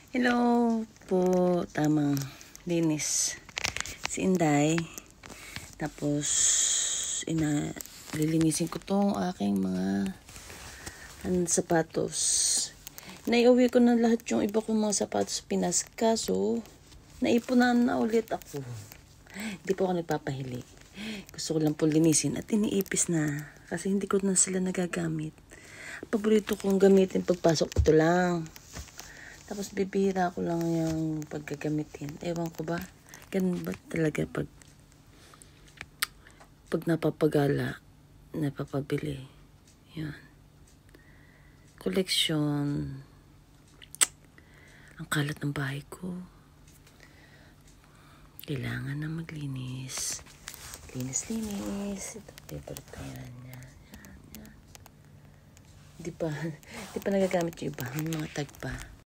Hello po, tamang linis si Inday. Tapos lilinisin ko tong aking mga sapatos. Naiuwi ko na lahat yung iba kong mga sapatos Pinas, kaso naipunan na ulit ako. Hindi po ako nagpapahili. Gusto ko lang po linisin at iniipis na kasi hindi ko na sila nagagamit. Paborito kong gamitin pagpasok, ito lang. Tapos bibihira ko lang yung pagkagamitin. Ewan ko ba? Ganun ba talaga pag napapagala, napapabili. Yan. Koleksyon. Ang kalat ng bahay ko. Kailangan na maglinis. Linis. Ito, favorite ko yan. Yan. Di pa nagagamit yung iba. Yung mga tag pa.